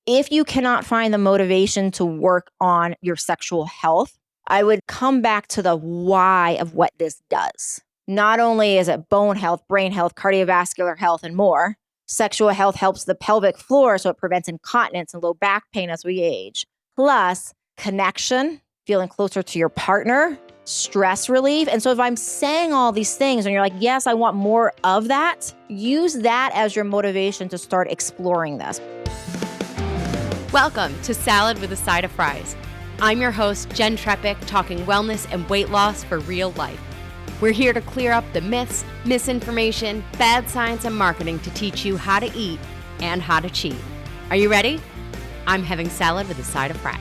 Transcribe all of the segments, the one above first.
if you cannot find the motivation to work on your sexual health, I would come back to the why of what this does. Not only is it bone health, brain health, cardiovascular health, and more, sexual health helps the pelvic floor, so it prevents incontinence and low back pain as we age. Plus, connection, feeling closer to your partner, stress relief. And so if I'm saying all these things and you're like, yes, I want more of that, use that as your motivation to start exploring this. Welcome to Salad with a Side of Fries. I'm your host, Jenn Trepeck, talking wellness and weight loss for real life. We're here to clear up the myths, misinformation, bad science, and marketing to teach you how to eat and how to cheat. Are you ready? I'm having salad with a side of fries.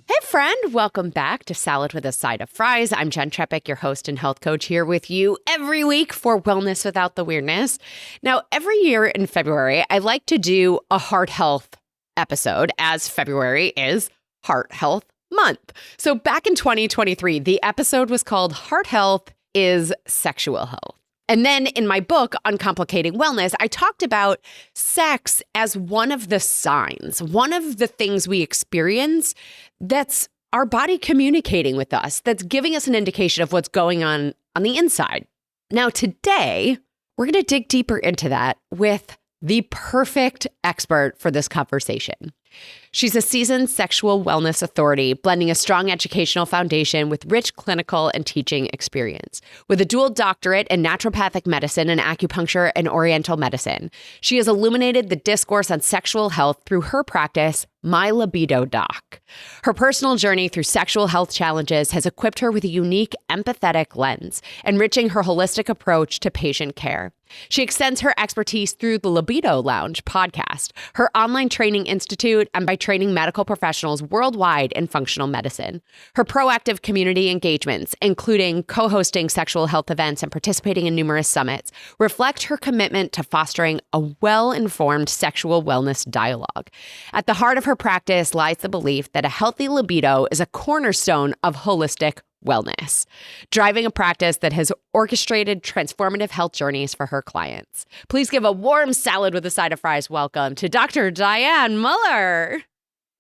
Hey friend, welcome back to Salad with a Side of Fries. I'm Jenn Trepeck, your host and health coach, here with you every week for Wellness Without the Weirdness. Now, every year in February, I like to do a heart health episode, as February is Heart Health Month. So back in 2023, the episode was called Heart Health is Sexual Health. And then in my book, Uncomplicating Wellness, I talked about sex as one of the signs, one of the things we experience that's our body communicating with us, that's giving us an indication of what's going on the inside. Now, today, we're going to dig deeper into that with the perfect expert for this conversation. She's a seasoned sexual wellness authority, blending a strong educational foundation with rich clinical and teaching experience. With a dual doctorate in naturopathic medicine and acupuncture and oriental medicine, she has illuminated the discourse on sexual health through her practice, My Libido Doc. Her personal journey through sexual health challenges has equipped her with a unique, empathetic lens, enriching her holistic approach to patient care. She extends her expertise through the Libido Lounge podcast, her online training institute, and by training medical professionals worldwide in functional medicine. Her proactive community engagements, including co-hosting sexual health events and participating in numerous summits, reflect her commitment to fostering a well-informed sexual wellness dialogue. At the heart of her practice lies the belief that a healthy libido is a cornerstone of holistic wellness, driving a practice that has orchestrated transformative health journeys for her clients. Please give a warm salad with a side of fries welcome to Dr. Diane Mueller.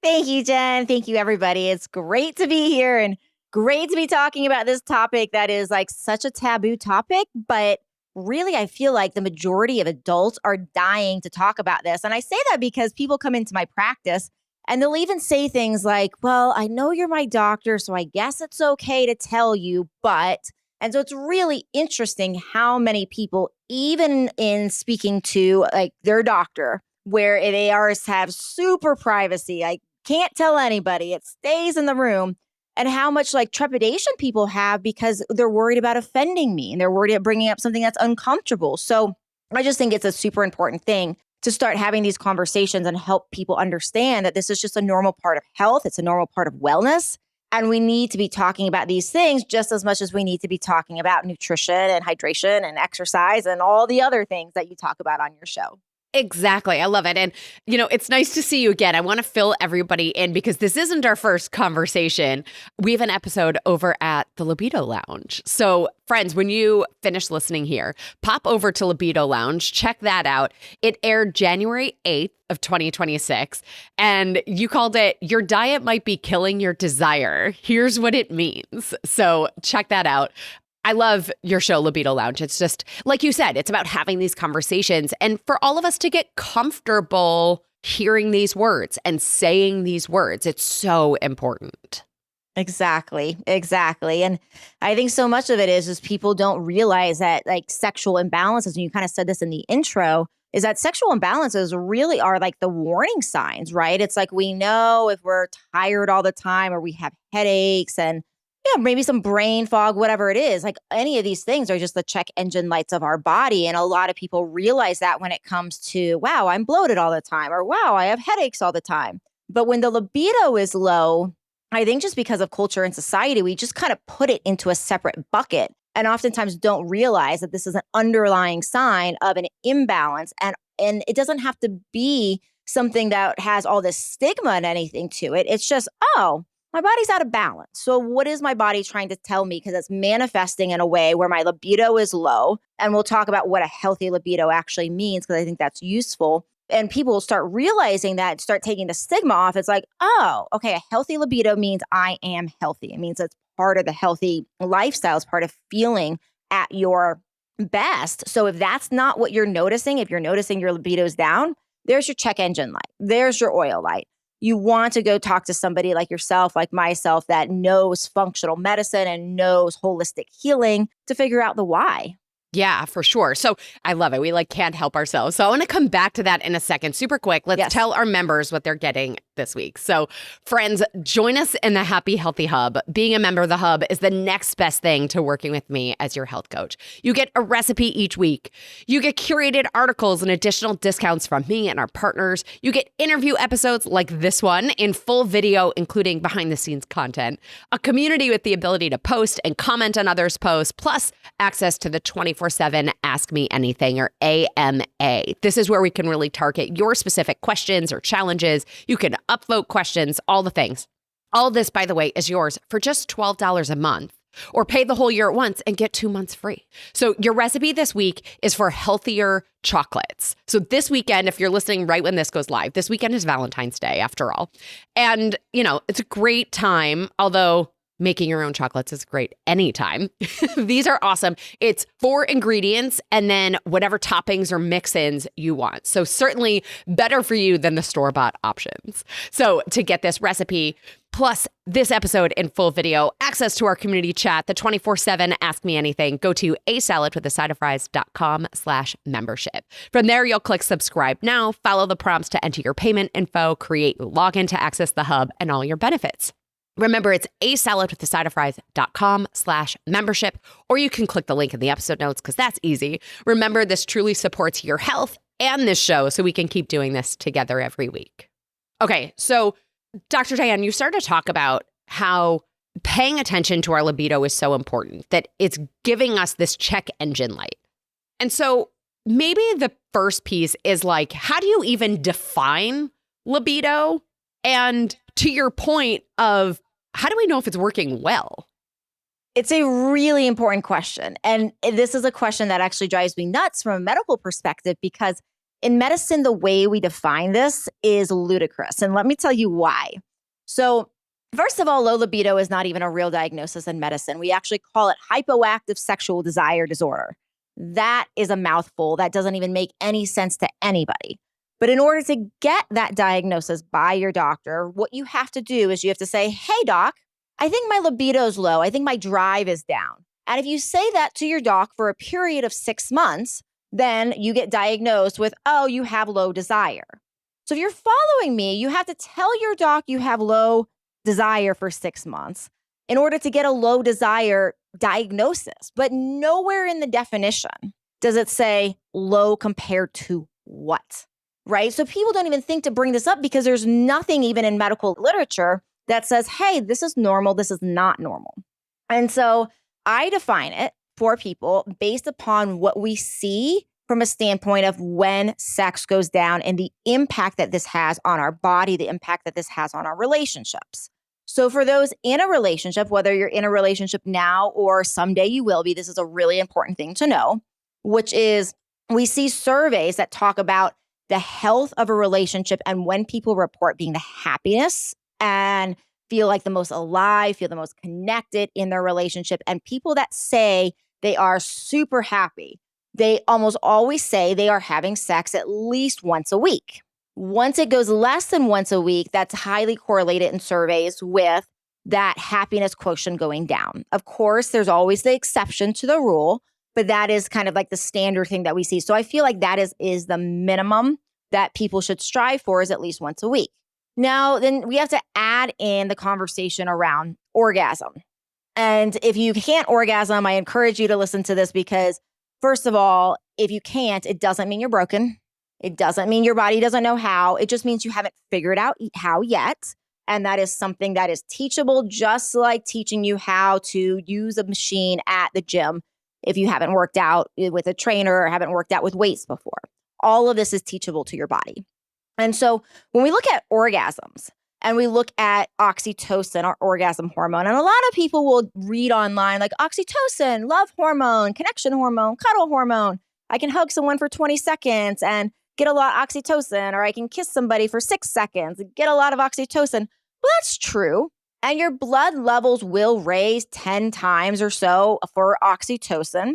Thank you, Jen. Thank you, everybody. It's great to be here and great to be talking about this topic that is like such a taboo topic, but really, I feel like the majority of adults are dying to talk about this. And I say that because people come into my practice and they'll even say things like, well, I know you're my doctor, so I guess it's okay to tell you, but. And so it's really interesting how many people, even in speaking to like their doctor, where they have super privacy, I can't tell anybody, it stays in the room, and how much like trepidation people have because they're worried about offending me and they're worried about bringing up something that's uncomfortable. So I just think it's a super important thing to start having these conversations and help people understand that this is just a normal part of health. It's a normal part of wellness. And we need to be talking about these things just as much as we need to be talking about nutrition and hydration and exercise and all the other things that you talk about on your show. Exactly. I love it. And, you know, it's nice to see you again. I want to fill everybody in because this isn't our first conversation. We have an episode over at the Libido Lounge. So friends, when you finish listening here, pop over to Libido Lounge, check that out. It aired January 8th of 2026. And you called it, Your Diet Might Be Killing Your Desire. Here's what it means. So check that out. I love your show, Libido Lounge. It's just, like you said, it's about having these conversations and for all of us to get comfortable hearing these words and saying these words. It's so important. Exactly. And I think so much of it is people don't realize that like sexual imbalances, and you kind of said this in the intro, is that sexual imbalances really are like the warning signs, right? It's like we know if we're tired all the time or we have headaches and maybe some brain fog, whatever it is, like any of these things are just the check engine lights of our body. And a lot of people realize that when it comes to, wow, I'm bloated all the time, or wow, I have headaches all the time. But when the libido is low, I think just because of culture and society, we just kind of put it into a separate bucket and oftentimes don't realize that this is an underlying sign of an imbalance. And it doesn't have to be something that has all this stigma and anything to it. It's just, oh, my body's out of balance. So what is my body trying to tell me? Because it's manifesting in a way where my libido is low. And we'll talk about what a healthy libido actually means, because I think that's useful. and people start realizing that, start taking the stigma off, it's like, oh, okay, a healthy libido means I am healthy. It means it's part of the healthy lifestyle, it's part of feeling at your best. So if that's not what you're noticing, if you're noticing your libido's down, there's your check engine light. There's your oil light. You want to go talk to somebody like yourself, like myself, that knows functional medicine and knows holistic healing to figure out the why. Yeah, for sure. So I love it. We can't help ourselves. So I want to come back to that in a second, super quick. Let's tell our members what they're getting this week. So friends, join us in the Happy Healthy Hub. Being a member of the Hub is the next best thing to working with me as your health coach. You get a recipe each week. You get curated articles and additional discounts from me and our partners. You get interview episodes like this one in full video, including behind the scenes content, a community with the ability to post and comment on others' posts, plus access to the 24/7 Ask Me Anything, or AMA. This is where we can really target your specific questions or challenges. You can upvote questions, all the things. All this, by the way, is yours for just $12 a month, or pay the whole year at once and get 2 months free. So your recipe this week is for healthier chocolates. So this weekend, if you're listening right when this goes live, this weekend is Valentine's Day after all. And, it's a great time, although making your own chocolates is great anytime. These are awesome. It's 4 ingredients and then whatever toppings or mix-ins you want. So certainly better for you than the store-bought options. So to get this recipe, plus this episode in full video, access to our community chat, the 24/7 Ask Me Anything, go to asaladwithasideofries.com/membership. From there, you'll click subscribe now, follow the prompts to enter your payment info, create your login to access the hub and all your benefits. Remember, it's asaladwithasideofries.com/membership, or you can click the link in the episode notes because that's easy. Remember, this truly supports your health and this show, so we can keep doing this together every week. Okay, so Dr. Diane, you started to talk about how paying attention to our libido is so important, that it's giving us this check engine light. And so maybe the first piece is how do you even define libido? And to your point of how do we know if it's working well? It's a really important question. And this is a question that actually drives me nuts from a medical perspective, because in medicine, the way we define this is ludicrous. And let me tell you why. So first of all, low libido is not even a real diagnosis in medicine. We actually call it hypoactive sexual desire disorder. That is a mouthful. That doesn't even make any sense to anybody. But in order to get that diagnosis by your doctor, what you have to do is you have to say, hey, doc, I think my libido is low. I think my drive is down. And if you say that to your doc for a period of 6 months, then you get diagnosed with, oh, you have low desire. So if you're following me, you have to tell your doc you have low desire for 6 months in order to get a low desire diagnosis. But nowhere in the definition does it say low compared to what? Right? So people don't even think to bring this up because there's nothing even in medical literature that says, hey, this is normal, this is not normal. And so I define it for people based upon what we see from a standpoint of when sex goes down and the impact that this has on our body, the impact that this has on our relationships. So for those in a relationship, whether you're in a relationship now or someday you will be, this is a really important thing to know, which is we see surveys that talk about the health of a relationship and when people report being the happiest and feel like the most alive, feel the most connected in their relationship. And people that say they are super happy, they almost always say they are having sex at least once a week. Once it goes less than once a week, that's highly correlated in surveys with that happiness quotient going down. Of course, there's always the exception to the rule, but that is kind of like the standard thing that we see. So I feel like that is the minimum that people should strive for, is at least once a week. Now, then we have to add in the conversation around orgasm. And if you can't orgasm, I encourage you to listen to this because, first of all, if you can't, it doesn't mean you're broken. It doesn't mean your body doesn't know how. It just means you haven't figured out how yet. And that is something that is teachable, just like teaching you how to use a machine at the gym if you haven't worked out with a trainer or haven't worked out with weights before. All of this is teachable to your body. And so when we look at orgasms and we look at oxytocin, our orgasm hormone, and a lot of people will read online like oxytocin, love hormone, connection hormone, cuddle hormone. I can hug someone for 20 seconds and get a lot of oxytocin, or I can kiss somebody for 6 seconds and get a lot of oxytocin. Well, that's true. And your blood levels will raise 10 times or so for oxytocin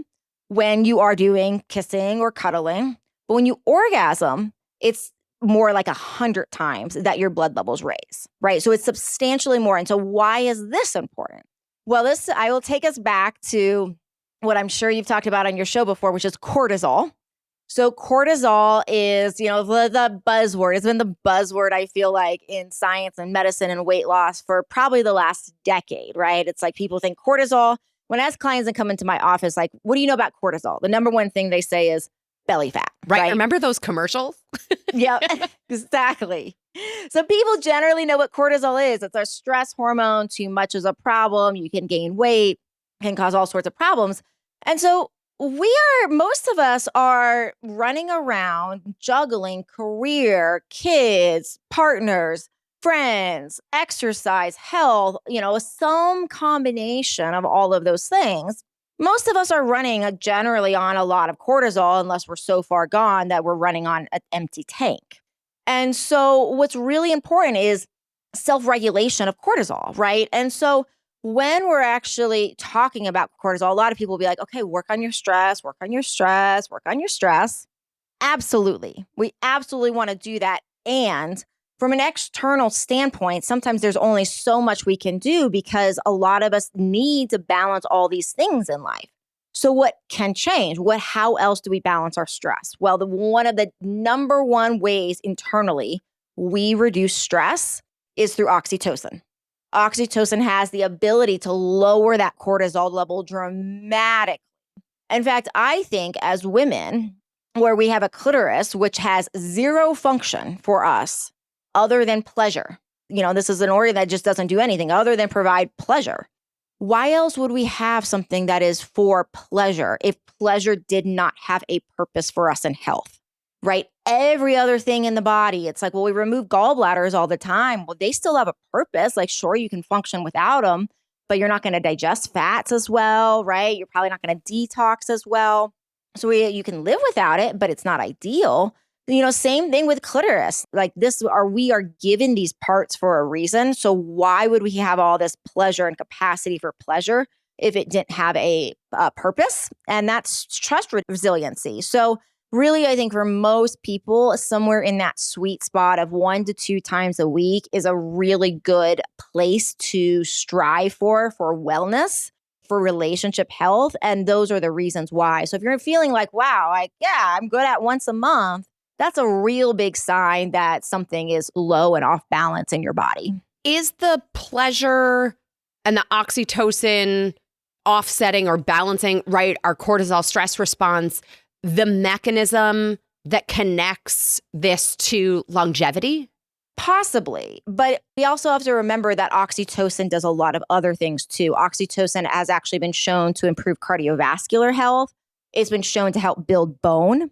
when you are doing kissing or cuddling. But when you orgasm, it's more like 100 times that your blood levels raise, right? So it's substantially more. And so why is this important? Well, I will take us back to what I'm sure you've talked about on your show before, which is cortisol. So cortisol is, the buzzword. It's been the buzzword, I feel like, in science and medicine and weight loss for probably the last decade, right? It's like people think cortisol. When I ask clients and come into my office, like, what do you know about cortisol? The number one thing they say is belly fat. Right. Remember those commercials? Yep, exactly. So people generally know what cortisol is. It's a stress hormone. Too much is a problem. You can gain weight, can cause all sorts of problems. And so most of us are running around juggling career, kids, partners, friends, exercise, health, some combination of all of those things. Most of us are running generally on a lot of cortisol, unless we're so far gone that we're running on an empty tank. And so what's really important is self-regulation of cortisol, right? And so when we're actually talking about cortisol, a lot of people will be like, okay, work on your stress, work on your stress, work on your stress. Absolutely. We absolutely want to do that. And from an external standpoint, sometimes there's only so much we can do because a lot of us need to balance all these things in life. So what can change? How else do we balance our stress? Well, one of the number one ways internally we reduce stress is through oxytocin. Oxytocin has the ability to lower that cortisol level dramatically. In fact, I think as women, where we have a clitoris, which has zero function for us other than pleasure. This is an organ that just doesn't do anything other than provide pleasure. Why else would we have something that is for pleasure if pleasure did not have a purpose for us in health, right? Every other thing in the body, it's like, well, we remove gallbladders all the time. Well, they still have a purpose. Like, sure, you can function without them, but you're not going to digest fats as well, right? You're probably not going to detox as well. So you can live without it, but it's not ideal. Same thing with clitoris. Like we are given these parts for a reason. So why would we have all this pleasure and capacity for pleasure if it didn't have a purpose? And that's trust resiliency. So really, I think for most people, somewhere in that sweet spot of 1 to 2 times a week is a really good place to strive for wellness, for relationship health. And those are the reasons why. So if you're feeling like, wow, I'm good at once a month, that's a real big sign that something is low and off balance in your body. Is the pleasure and the oxytocin offsetting or balancing, right, our cortisol stress response, the mechanism that connects this to longevity? Possibly. But we also have to remember that oxytocin does a lot of other things too. Oxytocin has actually been shown to improve cardiovascular health. It's been shown to help build bone.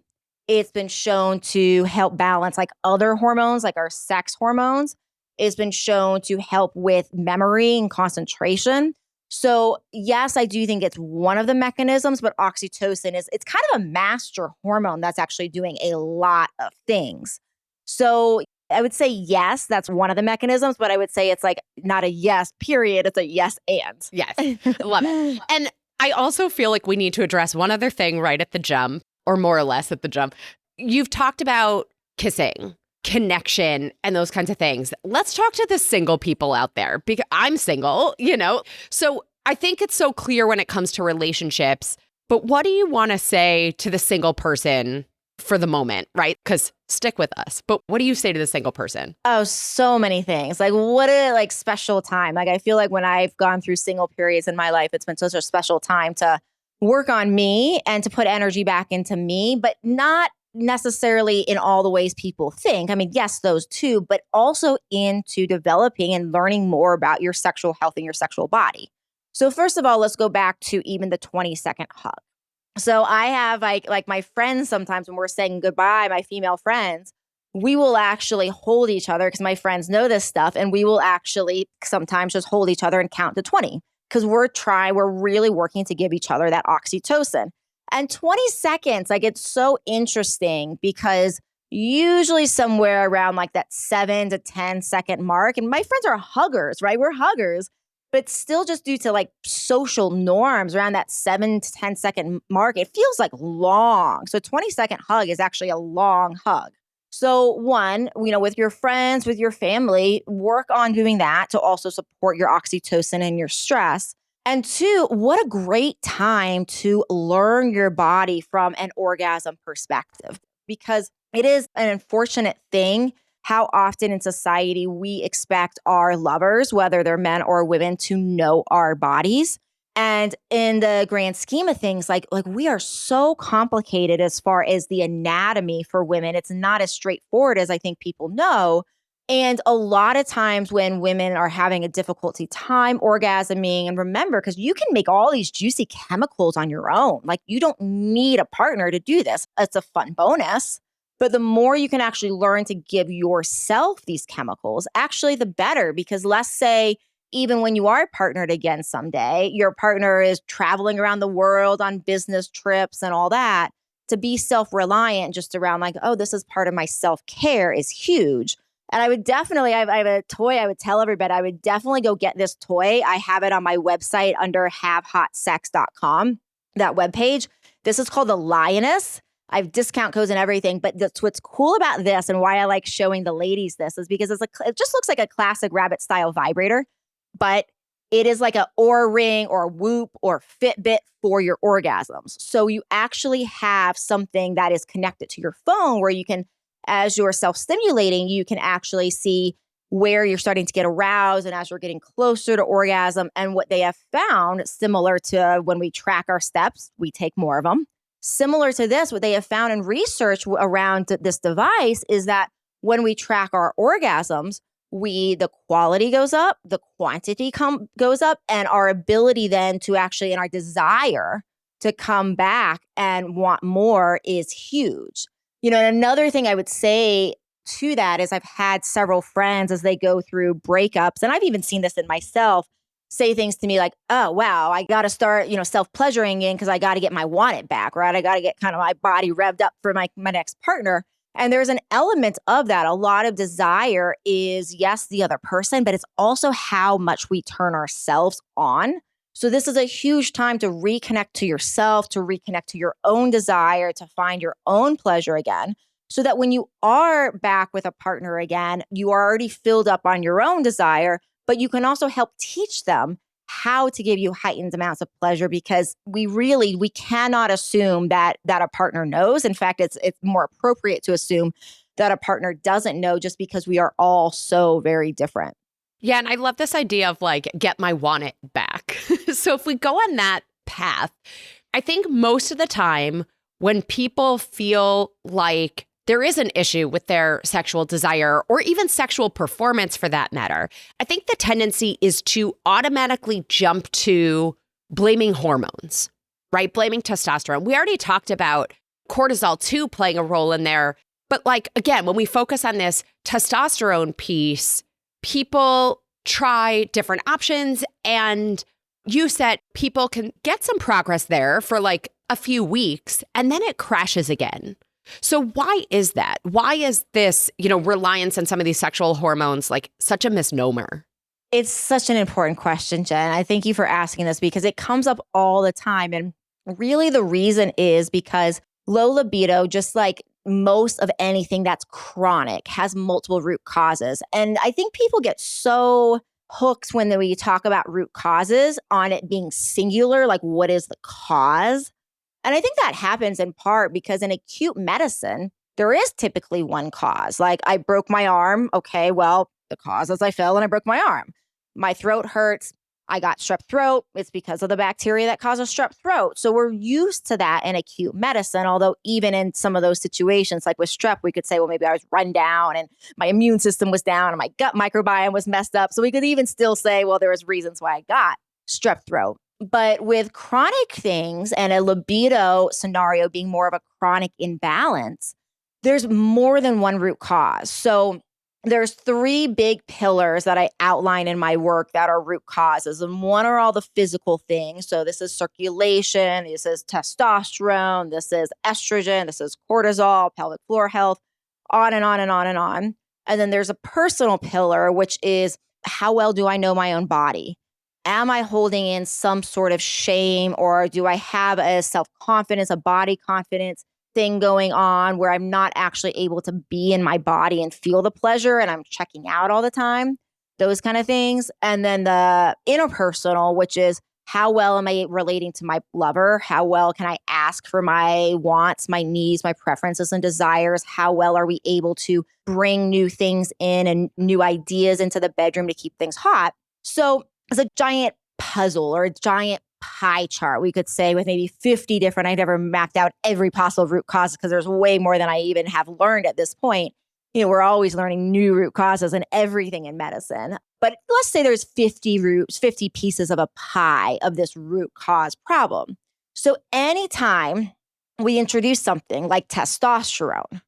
It's been shown to help balance like other hormones, like our sex hormones. It's been shown to help with memory and concentration. So yes, I do think it's one of the mechanisms, but oxytocin it's kind of a master hormone that's actually doing a lot of things. So I would say yes, that's one of the mechanisms, but I would say it's like not a yes, period. It's a yes and. Yes, love it. And I also feel like we need to address one other thing right at the jump, or more or less at the jump. You've talked about kissing, connection, and those kinds of things. Let's talk to the single people out there, because I'm single, So I think it's so clear when it comes to relationships, but what do you want to say to the single person for the moment, right? Because stick with us, but what do you say to the single person? Oh, so many things. Like what a special time. Like I feel like when I've gone through single periods in my life, it's been such a special time to work on me and to put energy back into me, but not necessarily in all the ways people think. I mean, yes, those too, but also into developing and learning more about your sexual health and your sexual body. So first of all, let's go back to even the 20-second hug. So I have like my friends sometimes when we're saying goodbye, my female friends, we will actually hold each other because my friends know this stuff. And we will actually sometimes just hold each other and count to 20 because we're really working to give each other that oxytocin. And 20 seconds, like it's so interesting because usually somewhere around like that 7 to 10 second mark. And my friends are huggers, right? We're huggers, but still just due to like social norms around that 7 to 10 second mark, it feels like long. So 20-second hug is actually a long hug. So one, with your friends, with your family, work on doing that to also support your oxytocin and your stress. And two, what a great time to learn your body from an orgasm perspective, because it is an unfortunate thing how often in society we expect our lovers, whether they're men or women, to know our bodies. And in the grand scheme of things, like we are so complicated as far as the anatomy for women. It's not as straightforward as I think people know. And a lot of times when women are having a difficulty time orgasming, and remember, because you can make all these juicy chemicals on your own. Like you don't need a partner to do this. It's a fun bonus. But the more you can actually learn to give yourself these chemicals, actually the better. Because let's say, even when you are partnered again someday, your partner is traveling around the world on business trips and all that, to be self-reliant just around like, oh, this is part of my self-care is huge. And I would definitely, I have a toy I would tell everybody, I would definitely go get this toy. I have it on my website under havehotsex.com, that webpage. This is called the Lioness. I have discount codes and everything, but that's what's cool about this and why I like showing the ladies this is because it just looks like a classic rabbit style vibrator, but it is like a Oura Ring or a Whoop or Fitbit for your orgasms. So you actually have something that is connected to your phone where you can, as you're self-stimulating, you can actually see where you're starting to get aroused and as you're getting closer to orgasm. And what they have found, similar to when we track our steps, we take more of them. Similar to this, what they have found in research around this device is that when we track our orgasms, the quality goes up, the quantity goes up, and our ability then to actually, and our desire to come back and want more is huge. And another thing I would say to that is I've had several friends as they go through breakups, and I've even seen this in myself, say things to me like, oh, wow, I got to start, self-pleasuring in because I got to get my want it back, right? I got to get kind of my body revved up for my next partner. And there's an element of that. A lot of desire is, yes, the other person, but it's also how much we turn ourselves on. So this is a huge time to reconnect to yourself, to reconnect to your own desire, to find your own pleasure again, so that when you are back with a partner again, you are already filled up on your own desire, but you can also help teach them how to give you heightened amounts of pleasure, because we cannot assume that a partner knows. In fact, it's more appropriate to assume that a partner doesn't know, just because we are all so very different. Yeah, and I love this idea of like, get my want it back. So if we go on that path, I think most of the time when people feel like there is an issue with their sexual desire or even sexual performance for that matter, I think the tendency is to automatically jump to blaming hormones, right? Blaming testosterone. We already talked about cortisol too playing a role in there. But like, again, when we focus on this testosterone piece, people try different options, and you said people can get some progress there for like a few weeks and then it crashes again. So why is that? Why is this, reliance on some of these sexual hormones like such a misnomer? It's such an important question, Jen. I thank you for asking this because it comes up all the time. And really the reason is because low libido, just like most of anything that's chronic, has multiple root causes. And I think people get so hooked when we talk about root causes on it being singular, like what is the cause? And I think that happens in part because in acute medicine, there is typically one cause. Like I broke my arm. Okay, well, the cause is I fell and I broke my arm. My throat hurts. I got strep throat. It's because of the bacteria that causes strep throat. So we're used to that in acute medicine. Although even in some of those situations, like with strep, we could say, well, maybe I was run down and my immune system was down and my gut microbiome was messed up. So we could even still say, well, there was reasons why I got strep throat. But with chronic things and a libido scenario being more of a chronic imbalance, there's more than one root cause. So there's 3 big pillars that I outline in my work that are root causes. And one are all the physical things. So this is circulation, this is testosterone, this is estrogen, this is cortisol, pelvic floor health. on and on and on and on. And then there's a personal pillar, which is how well do I know my own body? Am I holding in some sort of shame, or do I have a self-confidence, a body confidence thing going on where I'm not actually able to be in my body and feel the pleasure and I'm checking out all the time? Those kind of things. And then the interpersonal, which is how well am I relating to my lover? How well can I ask for my wants, my needs, my preferences and desires? How well are we able to bring new things in and new ideas into the bedroom to keep things hot? So it's a giant puzzle or a giant pie chart, we could say, with maybe 50 different, I've never mapped out every possible root cause because there's way more than I even have learned at this point. We're always learning new root causes and everything in medicine. But let's say there's 50 roots, 50 pieces of a pie of this root cause problem. So anytime we introduce something like testosterone,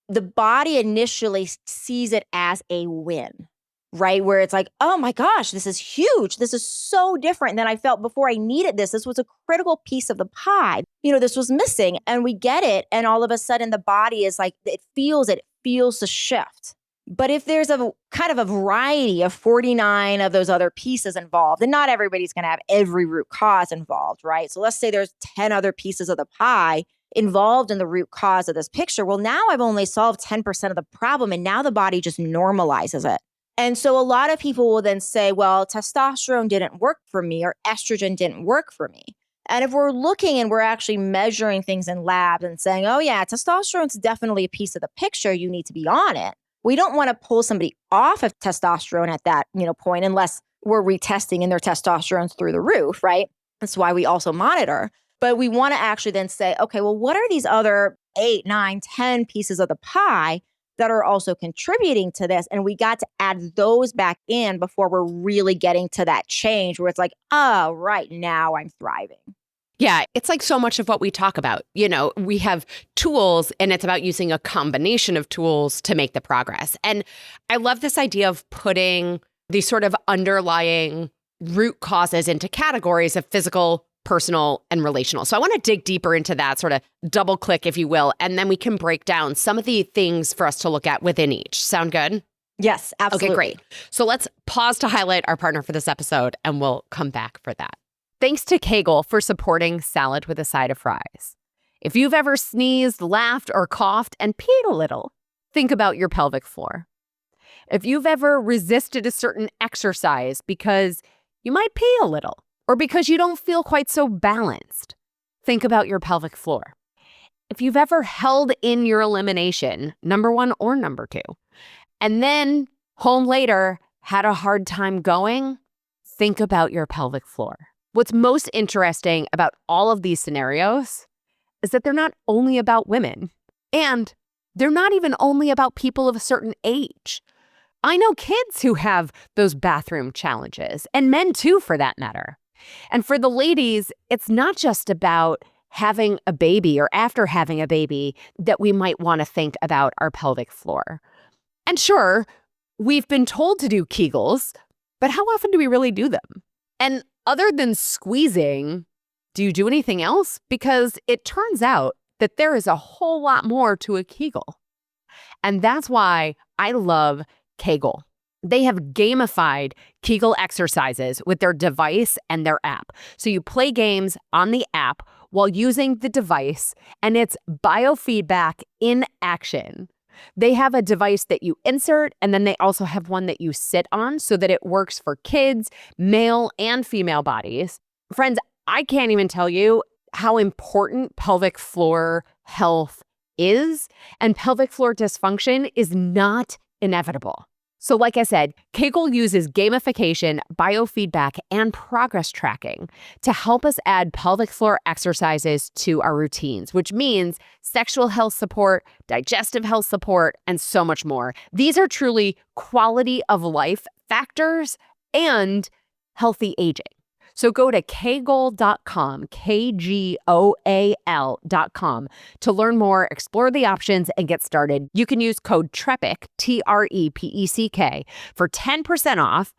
the body initially sees it as a win, right? Where it's like, oh my gosh, this is huge. This is so different than I felt before I needed this. This was a critical piece of the pie. This was missing, and we get it. And all of a sudden the body is like, it feels the shift. But if there's a kind of a variety of 49 of those other pieces involved, and not everybody's going to have every root cause involved, right? So let's say there's 10 other pieces of the pie involved in the root cause of this picture. Well, now I've only solved 10% of the problem, and now the body just normalizes it. And so a lot of people will then say, well, testosterone didn't work for me, or estrogen didn't work for me. And if we're looking and we're actually measuring things in labs and saying, oh yeah, testosterone's definitely a piece of the picture, you need to be on it. We don't want to pull somebody off of testosterone at that point unless we're retesting and their testosterone's through the roof, right? That's why we also monitor. But we want to actually then say, okay, well, what are these other 8, 9, 10 pieces of the pie that are also contributing to this? And we got to add those back in before we're really getting to that change where it's like, oh, right now I'm thriving. Yeah, it's like so much of what we talk about. We have tools, and it's about using a combination of tools to make the progress. And I love this idea of putting these sort of underlying root causes into categories of physical, personal, and relational. So I want to dig deeper into that, sort of double click, if you will, and then we can break down some of the things for us to look at within each. Sound good? Yes, absolutely. Okay, great. So let's pause to highlight our partner for this episode, and we'll come back for that. Thanks to Kegel for supporting Salad with a Side of Fries. If you've ever sneezed, laughed, or coughed and peed a little, think about your pelvic floor. If you've ever resisted a certain exercise because you might pee a little, or because you don't feel quite so balanced, think about your pelvic floor. If you've ever held in your elimination, number 1 or number 2, and then home later had a hard time going, think about your pelvic floor. What's most interesting about all of these scenarios is that they're not only about women, and they're not even only about people of a certain age. I know kids who have those bathroom challenges, and men too, for that matter. And for the ladies, it's not just about having a baby or after having a baby that we might want to think about our pelvic floor. And sure, we've been told to do Kegels, but how often do we really do them? And other than squeezing, do you do anything else? Because it turns out that there is a whole lot more to a Kegel. And that's why I love Kegel. They have gamified Kegel exercises with their device and their app. So you play games on the app while using the device, and it's biofeedback in action. They have a device that you insert, and then they also have one that you sit on so that it works for kids, male and female bodies. Friends, I can't even tell you how important pelvic floor health is, and pelvic floor dysfunction is not inevitable. So like I said, Kegel uses gamification, biofeedback, and progress tracking to help us add pelvic floor exercises to our routines, which means sexual health support, digestive health support, and so much more. These are truly quality of life factors and healthy aging. So go to kegol.com, KGOAL.com to learn more, explore the options, and get started. You can use code TREPECK, TREPECK, for 10% off,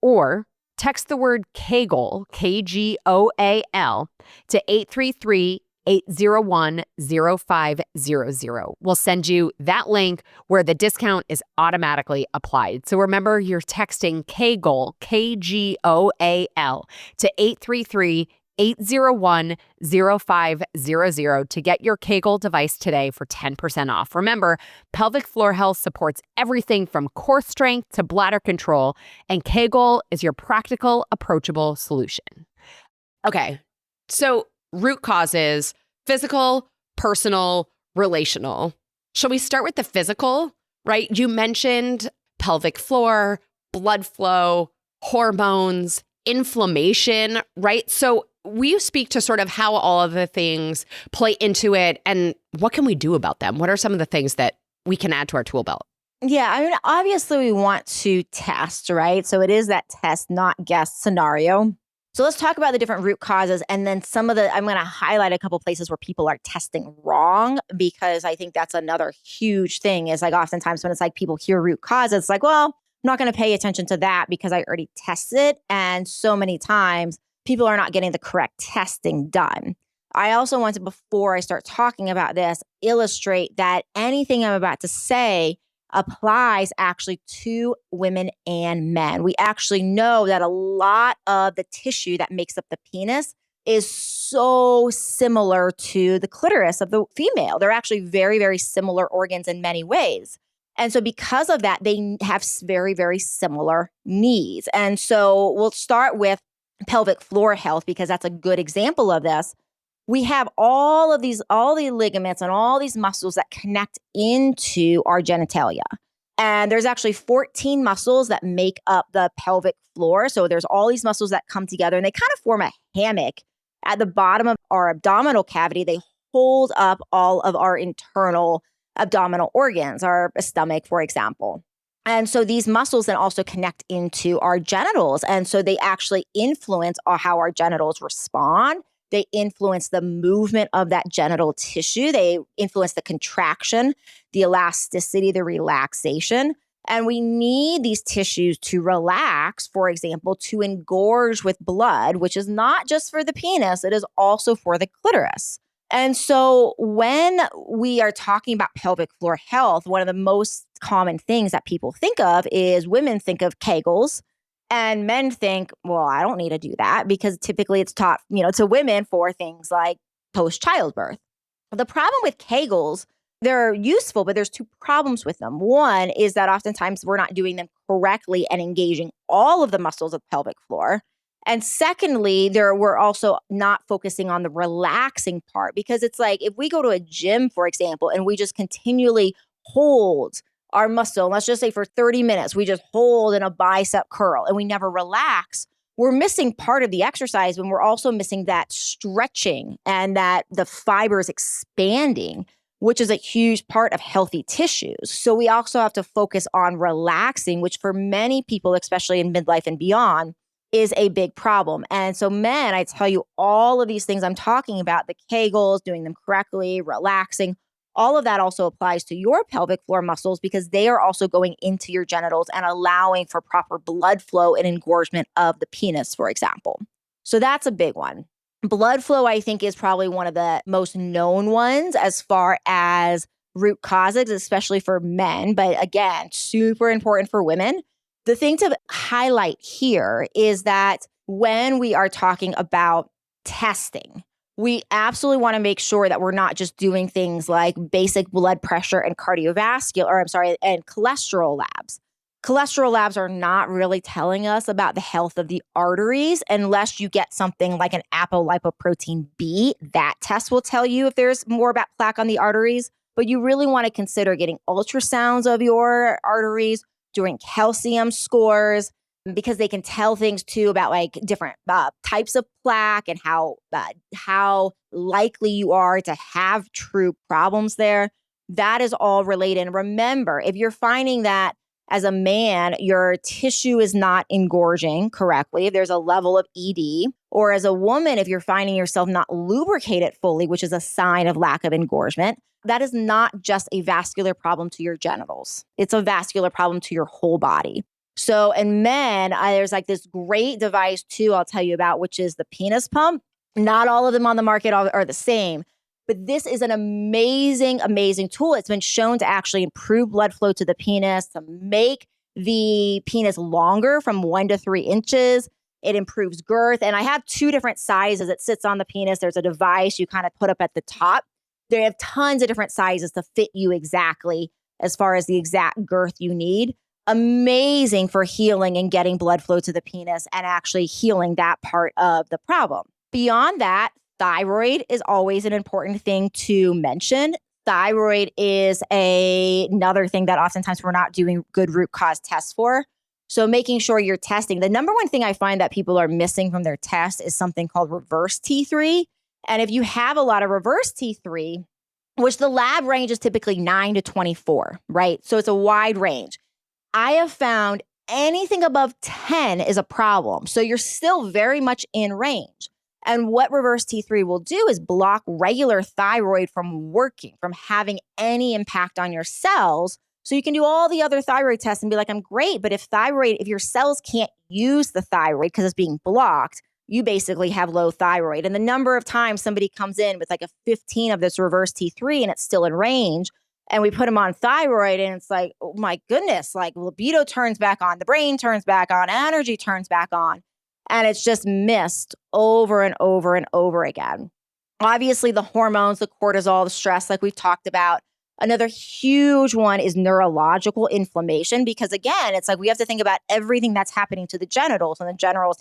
or text the word Kegel, KGOAL, to 801-0500. We'll send you that link where the discount is automatically applied. So remember, you're texting KGOAL, KGOAL, to 833-801-0500 to get your Kegel device today for 10% off. Remember, pelvic floor health supports everything from core strength to bladder control, and Kegel is your practical, approachable solution. Okay, so root causes: physical, personal, relational. Shall we start with the physical, right? You mentioned pelvic floor, blood flow, hormones, inflammation, right? So will you speak to sort of how all of the things play into it and what can we do about them? What are some of the things that we can add to our tool belt? Yeah, I mean, obviously we want to test, right? So it is that test, not guess scenario. So let's talk about the different root causes and then I'm going to highlight a couple places where people are testing wrong, because I think that's another huge thing is like oftentimes when it's like people hear root cause, it's like, well, I'm not going to pay attention to that because I already tested. And so many times people are not getting the correct testing done. I also want to, before I start talking about this, illustrate that anything I'm about to say applies actually to women and men. We actually know that a lot of the tissue that makes up the penis is so similar to the clitoris of the female. They're actually very, very similar organs in many ways. And so because of that, they have very, very similar needs. And so we'll start with pelvic floor health because that's a good example of this. We have all the ligaments and all these muscles that connect into our genitalia. And there's actually 14 muscles that make up the pelvic floor. So there's all these muscles that come together and they kind of form a hammock at the bottom of our abdominal cavity. They hold up all of our internal abdominal organs, our stomach, for example. And so these muscles then also connect into our genitals. And so they actually influence how our genitals respond. They influence the movement of that genital tissue. They influence the contraction, the elasticity, the relaxation. And we need these tissues to relax, for example, to engorge with blood, which is not just for the penis, it is also for the clitoris. And so when we are talking about pelvic floor health, one of the most common things that people think of is women think of Kegels. And men think, well, I don't need to do that because typically it's taught, to women for things like post-childbirth. The problem with Kegels, they're useful, but there's two problems with them. One is that oftentimes we're not doing them correctly and engaging all of the muscles of the pelvic floor. And secondly, we're also not focusing on the relaxing part because it's like if we go to a gym, for example, and we just continually hold our muscle, let's just say for 30 minutes, we just hold in a bicep curl and we never relax, we're missing part of the exercise when we're also missing that stretching and that the fibers expanding, which is a huge part of healthy tissues. So we also have to focus on relaxing, which for many people, especially in midlife and beyond, is a big problem. And so men, I tell you all of these things I'm talking about, the Kegels, doing them correctly, relaxing, all of that also applies to your pelvic floor muscles because they are also going into your genitals and allowing for proper blood flow and engorgement of the penis, for example. So that's a big one. Blood flow, I think, is probably one of the most known ones as far as root causes, especially for men. But again, super important for women. The thing to highlight here is that when we are talking about testing, we absolutely want to make sure that we're not just doing things like basic blood pressure and and cholesterol labs. Cholesterol labs are not really telling us about the health of the arteries unless you get something like an apolipoprotein B. That test will tell you if there's more about plaque on the arteries, but you really want to consider getting ultrasounds of your arteries, doing calcium scores, because they can tell things too about like different types of plaque and how likely you are to have true problems there. That is all related. And remember, if you're finding that as a man, your tissue is not engorging correctly, if there's a level of ED, or as a woman, if you're finding yourself not lubricated fully, which is a sign of lack of engorgement, that is not just a vascular problem to your genitals. It's a vascular problem to your whole body. So in men, there's like this great device too, I'll tell you about, which is the penis pump. Not all of them on the market are the same, But this is an amazing, amazing tool. It's been shown to actually improve blood flow to the penis, to make the penis longer from 1 to 3 inches. It improves girth. And I have 2 different sizes. It sits on the penis. There's a device you kind of put up at the top. They have tons of different sizes to fit you exactly as far as the exact girth you need. Amazing for healing and getting blood flow to the penis and actually healing that part of the problem. Beyond that, thyroid is always an important thing to mention. Thyroid is another thing that oftentimes we're not doing good root cause tests for. So making sure you're testing. The number one thing I find that people are missing from their test is something called reverse T3. And if you have a lot of reverse T3, which the lab range is typically 9 to 24, right? So it's a wide range. I have found anything above 10 is a problem. So you're still very much in range. And what reverse T3 will do is block regular thyroid from working, from having any impact on your cells. So you can do all the other thyroid tests and be like, I'm great. But if your cells can't use the thyroid because it's being blocked, you basically have low thyroid. And the number of times somebody comes in with like a 15 of this reverse T3 and it's still in range, and we put them on thyroid and it's like, oh my goodness, like libido turns back on, the brain turns back on, energy turns back on. And it's just missed over and over and over again. Obviously, the hormones, the cortisol, the stress, like we've talked about. Another huge one is neurological inflammation, because again, it's like we have to think about everything that's happening to the genitals, and the genitals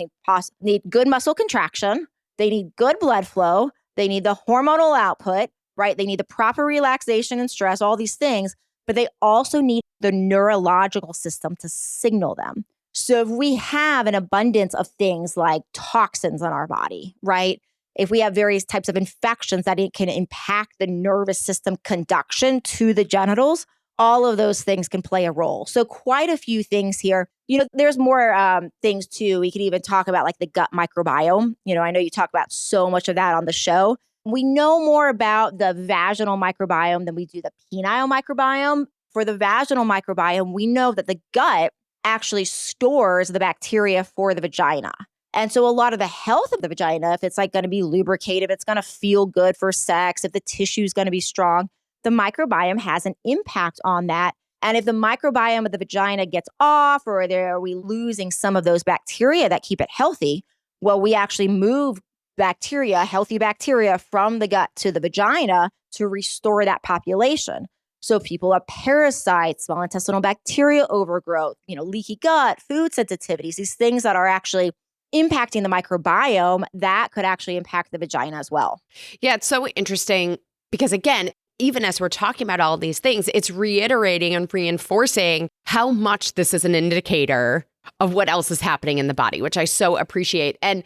need good muscle contraction. They need good blood flow. They need the hormonal output, right? They need the proper relaxation and stress, all these things, but they also need the neurological system to signal them. So if we have an abundance of things like toxins in our body, right? If we have various types of infections that it can impact the nervous system conduction to the genitals, all of those things can play a role. So quite a few things here. There's more things too. We could even talk about like the gut microbiome. I know you talk about so much of that on the show. We know more about the vaginal microbiome than we do the penile microbiome. For the vaginal microbiome, we know that the gut actually stores the bacteria for the vagina. And so a lot of the health of the vagina, if it's like going to be lubricated, if it's going to feel good for sex, if the tissue is going to be strong, the microbiome has an impact on that. And if the microbiome of the vagina gets off, or are we losing some of those bacteria that keep it healthy, well, we actually move healthy bacteria from the gut to the vagina to restore that population. So people have parasites, small intestinal bacteria overgrowth, leaky gut, food sensitivities, these things that are actually impacting the microbiome that could actually impact the vagina as well. Yeah, it's so interesting because again, even as we're talking about all these things, it's reiterating and reinforcing how much this is an indicator of what else is happening in the body, which I so appreciate. And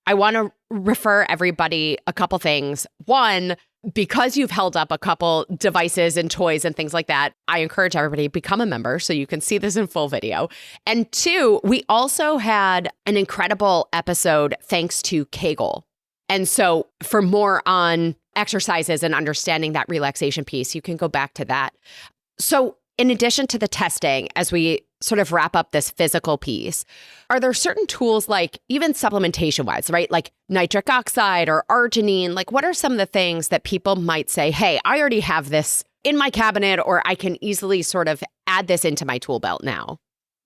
I want to refer everybody a couple things. One, because you've held up a couple devices and toys and things like that, I encourage everybody to become a member so you can see this in full video. And 2, we also had an incredible episode thanks to Kegel. And so for more on exercises and understanding that relaxation piece, you can go back to that. So in addition to the testing, as we sort of wrap up this physical piece, are there certain tools, like even supplementation wise, right? Like nitric oxide or arginine, like what are some of the things that people might say, hey, I already have this in my cabinet, or I can easily sort of add this into my tool belt now?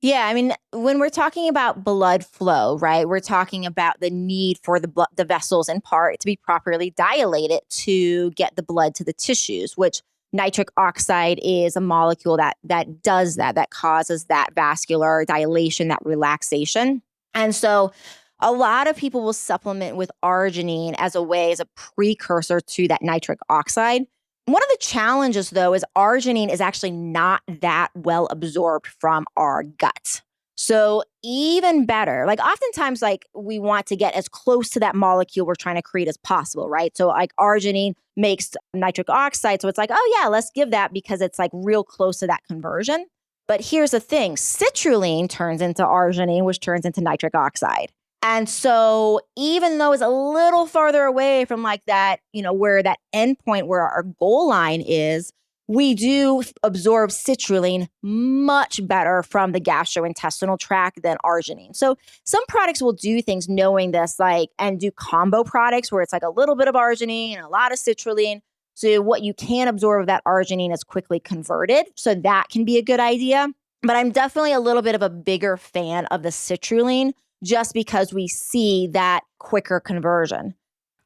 Yeah, I mean, when we're talking about blood flow, right, we're talking about the need for the vessels in part to be properly dilated to get the blood to the tissues, which nitric oxide is a molecule that does that causes that vascular dilation, that relaxation. And so a lot of people will supplement with arginine as a precursor to that nitric oxide. One of the challenges, though, is arginine is actually not that well absorbed from our gut. So even better, like oftentimes, like we want to get as close to that molecule we're trying to create as possible, right? So like arginine makes nitric oxide. So it's like, oh yeah, let's give that because it's like real close to that conversion. But here's the thing, citrulline turns into arginine, which turns into nitric oxide. And so even though it's a little farther away from like that, where that endpoint where our goal line is, we do absorb citrulline much better from the gastrointestinal tract than arginine. So some products will do things knowing this, and do combo products where it's like a little bit of arginine and a lot of citrulline. So what you can absorb of that arginine is quickly converted. So that can be a good idea. But I'm definitely a little bit of a bigger fan of the citrulline just because we see that quicker conversion.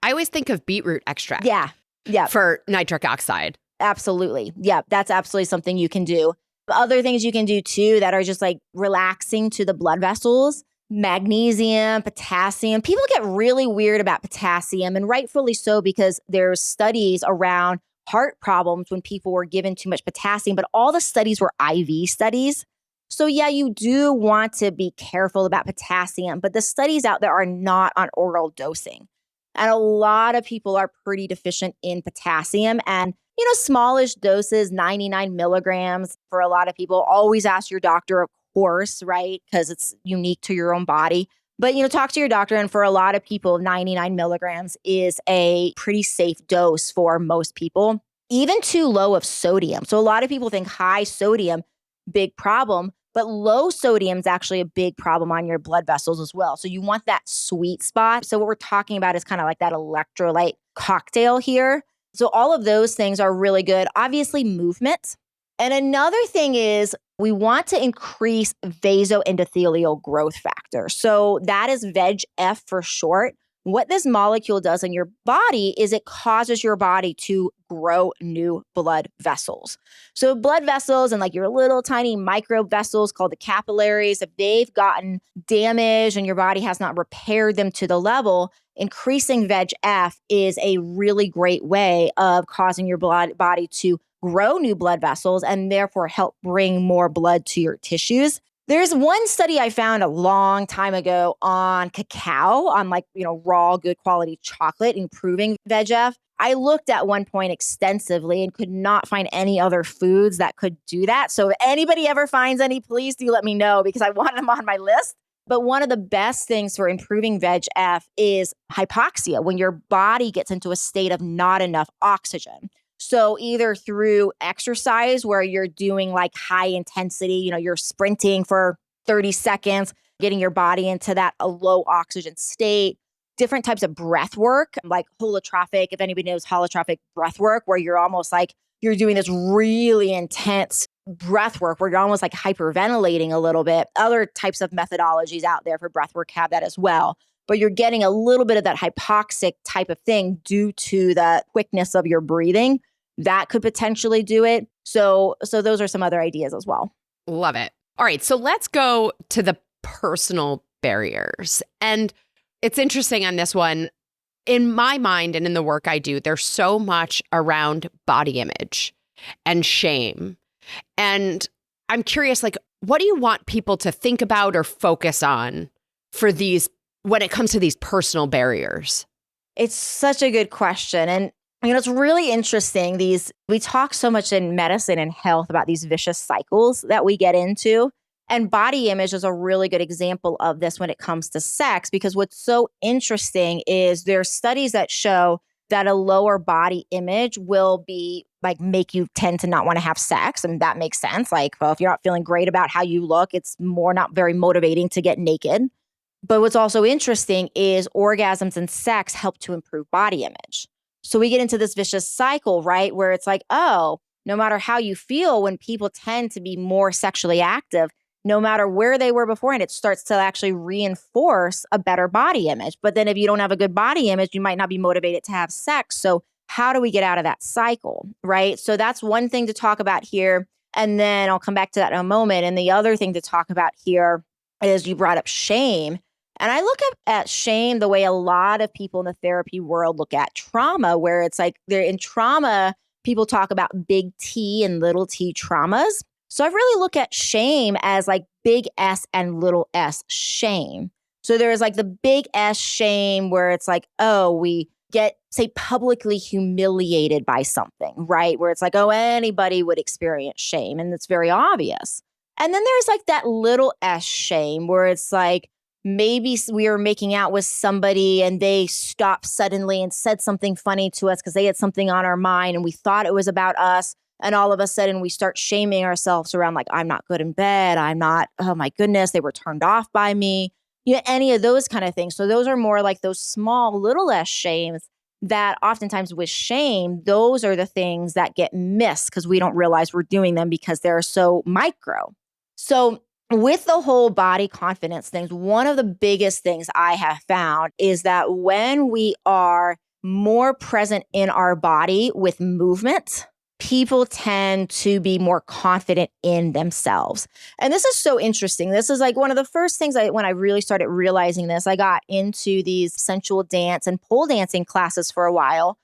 I always think of beetroot extract. Yeah. Yeah. For nitric oxide. Absolutely. Yeah. That's absolutely something you can do. Other things you can do too that are just like relaxing to the blood vessels, magnesium, potassium. People get really weird about potassium, and rightfully so, because there's studies around heart problems when people were given too much potassium, but all the studies were IV studies. So yeah, you do want to be careful about potassium, but the studies out there are not on oral dosing. And a lot of people are pretty deficient in potassium, and smallish doses, 99 milligrams for a lot of people. Always ask your doctor, of course, right? Because it's unique to your own body. But, talk to your doctor. And for a lot of people, 99 milligrams is a pretty safe dose for most people, even too low of sodium. So a lot of people think high sodium, big problem, but low sodium is actually a big problem on your blood vessels as well. So you want that sweet spot. So what we're talking about is kind of like that electrolyte cocktail here. So all of those things are really good. Obviously, movement. And another thing is we want to increase vasoendothelial growth factor. So that is VEGF for short. What this molecule does in your body is it causes your body to grow new blood vessels. So blood vessels and like your little tiny micro vessels called the capillaries, if they've gotten damaged and your body has not repaired them to the level, increasing VEGF is a really great way of causing your body to grow new blood vessels and therefore help bring more blood to your tissues. There's one study I found a long time ago on cacao, on raw, good quality chocolate, improving VEGF. I looked at one point extensively and could not find any other foods that could do that. So if anybody ever finds any, please do let me know because I want them on my list. But one of the best things for improving VEGF is hypoxia, when your body gets into a state of not enough oxygen. So either through exercise where you're doing like high intensity, you're sprinting for 30 seconds, getting your body into that a low oxygen state, different types of breath work, like holotropic, if anybody knows holotropic breath work, where you're almost like you're doing this really intense breath work where you're almost like hyperventilating a little bit. Other types of methodologies out there for breath work have that as well. But you're getting a little bit of that hypoxic type of thing due to the quickness of your breathing. That could potentially do it. So those are some other ideas as well. Love it. All right. So let's go to the personal barriers. And it's interesting on this one. In my mind and in the work I do, there's so much around body image and shame. And I'm curious, what do you want people to think about or focus on for these when it comes to these personal barriers? It's such a good question. And it's really interesting. We talk so much in medicine and health about these vicious cycles that we get into. And body image is a really good example of this when it comes to sex, because what's so interesting is there's studies that show that a lower body image will be make you tend to not want to have sex. And that makes sense. If you're not feeling great about how you look, it's more not very motivating to get naked. But what's also interesting is orgasms and sex help to improve body image. So we get into this vicious cycle, right? Where it's no matter how you feel, when people tend to be more sexually active, no matter where they were before, and it starts to actually reinforce a better body image. But then if you don't have a good body image, you might not be motivated to have sex. So how do we get out of that cycle, right? So that's one thing to talk about here. And then I'll come back to that in a moment. And the other thing to talk about here is you brought up shame. And I look at shame the way a lot of people in the therapy world look at trauma, where it's they're in trauma, people talk about big T and little t traumas. So I really look at shame as big S and little s shame. So there's the big S shame where it's we get, say, publicly humiliated by something, right? Where it's anybody would experience shame, and it's very obvious. And then there's that little s shame where it's maybe we were making out with somebody and they stopped suddenly and said something funny to us because they had something on our mind and we thought it was about us. And all of a sudden we start shaming ourselves around I'm not good in bed. I'm not, oh my goodness, they were turned off by me. Any of those kind of things. So those are more those small little less shames that oftentimes with shame, those are the things that get missed because we don't realize we're doing them because they're so micro. So with the whole body confidence things, one of the biggest things I have found is that when we are more present in our body with movement, people tend to be more confident in themselves. And this is so interesting. This is like one of the first things when I really started realizing this, I got into these sensual dance and pole dancing classes for a while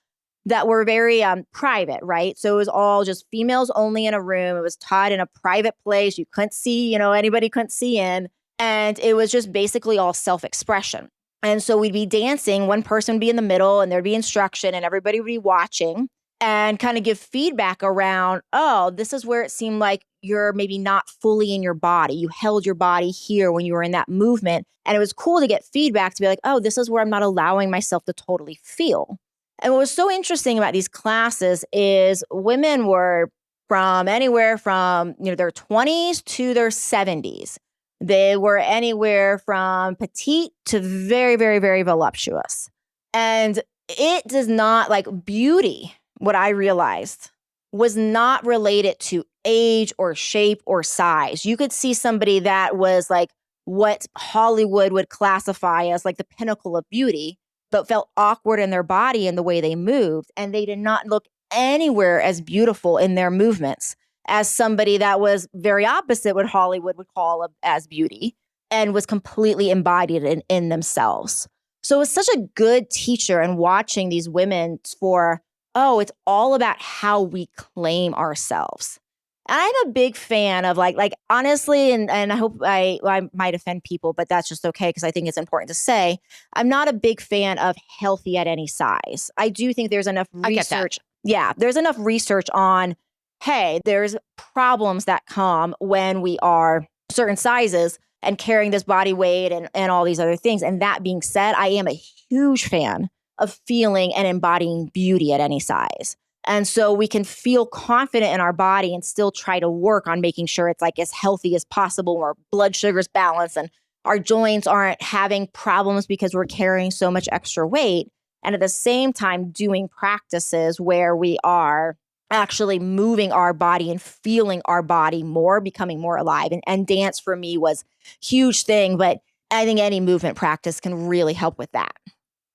that were very private, right? So it was all just females only in a room. It was taught in a private place. You couldn't see, anybody couldn't see in. And it was just basically all self-expression. And so we'd be dancing, one person would be in the middle and there'd be instruction and everybody would be watching and kind of give feedback around, oh, this is where it seemed like you're maybe not fully in your body. You held your body here when you were in that movement. And it was cool to get feedback to be like, oh, this is where I'm not allowing myself to totally feel. And what was so interesting about these classes is women were from anywhere from their 20s to their 70s. They were anywhere from petite to very, very, very voluptuous. And it does not beauty. What I realized was not related to age or shape or size. You could see somebody that was like what Hollywood would classify as like the pinnacle of beauty, but felt awkward in their body and the way they moved. And they did not look anywhere as beautiful in their movements as somebody that was very opposite what Hollywood would call as beauty and was completely embodied in themselves. So it's such a good teacher and watching these women for, oh, it's all about how we claim ourselves. And I'm a big fan of like honestly, and I hope I might offend people, but that's just okay because I think it's important to say, I'm not a big fan of healthy at any size. I do think there's enough research. Yeah, there's enough research on, hey, there's problems that come when we are certain sizes and carrying this body weight and all these other things. And that being said, I am a huge fan of feeling and embodying beauty at any size. And so we can feel confident in our body and still try to work on making sure it's like as healthy as possible, our blood sugar's balanced and our joints aren't having problems because we're carrying so much extra weight. And at the same time, doing practices where we are actually moving our body and feeling our body more, becoming more alive. And dance for me was a huge thing, but I think any movement practice can really help with that.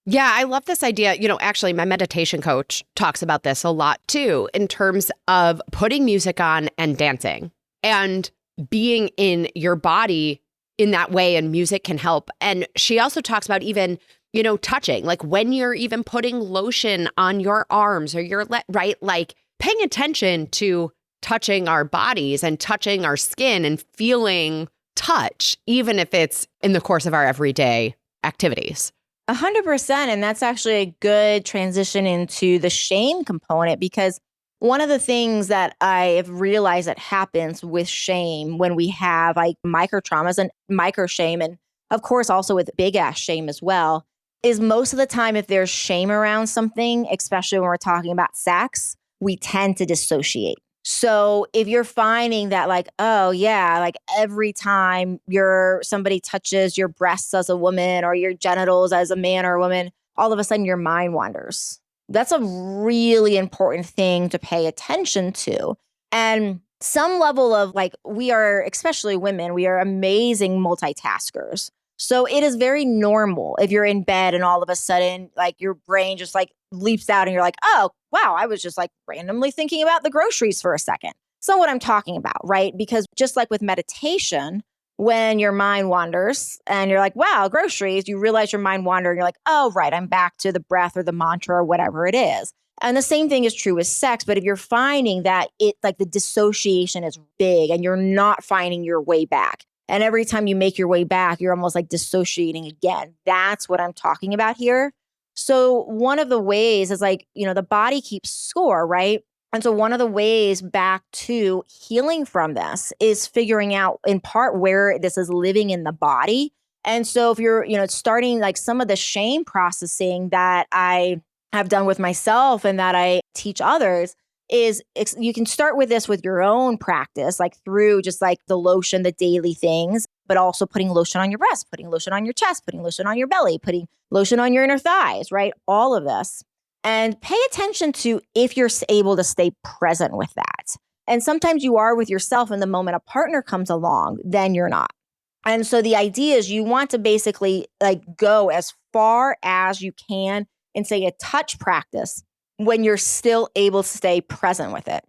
Yeah, I love this idea. Actually, my meditation coach talks about this a lot too, in terms of putting music on and dancing and being in your body in that way. And music can help. And she also talks about even, touching, like when you're even putting lotion on your arms or your right, like paying attention to touching our bodies and touching our skin and feeling touch, even if it's in the course of our everyday activities. 100%. And that's actually a good transition into the shame component, because one of the things that I have realized that happens with shame when we have like micro traumas and micro shame, and of course also with big ass shame as well, is most of the time if there's shame around something, especially when we're talking about sex, we tend to dissociate. So if you're finding that like, oh yeah, like every time somebody touches your breasts as a woman or your genitals as a man or a woman, all of a sudden your mind wanders. That's a really important thing to pay attention to. And some level of like, we are, especially women, we are amazing multitaskers. So it is very normal if you're in bed and all of a sudden like your brain just like leaps out and you're like, oh, wow, I was just like randomly thinking about the groceries for a second. So what I'm talking about, right? Because just like with meditation, when your mind wanders and you're like, wow, groceries, you realize your mind wandered and you're like, oh, right, I'm back to the breath or the mantra or whatever it is. And the same thing is true with sex. But if you're finding that it like the dissociation is big and you're not finding your way back, and every time you make your way back, you're almost like dissociating again. That's what I'm talking about here. So one of the ways is like, the body keeps score, right? And so one of the ways back to healing from this is figuring out in part where this is living in the body. And so if you're, starting like some of the shame processing that I have done with myself and that I teach others, is you can start with this with your own practice, like through just like the lotion, the daily things, but also putting lotion on your breast, putting lotion on your chest, putting lotion on your belly, putting lotion on your inner thighs, right? All of this. And pay attention to if you're able to stay present with that. And sometimes you are with yourself, and the moment a partner comes along, then you're not. And so the idea is you want to basically like go as far as you can in, say, a touch practice when you're still able to stay present with it.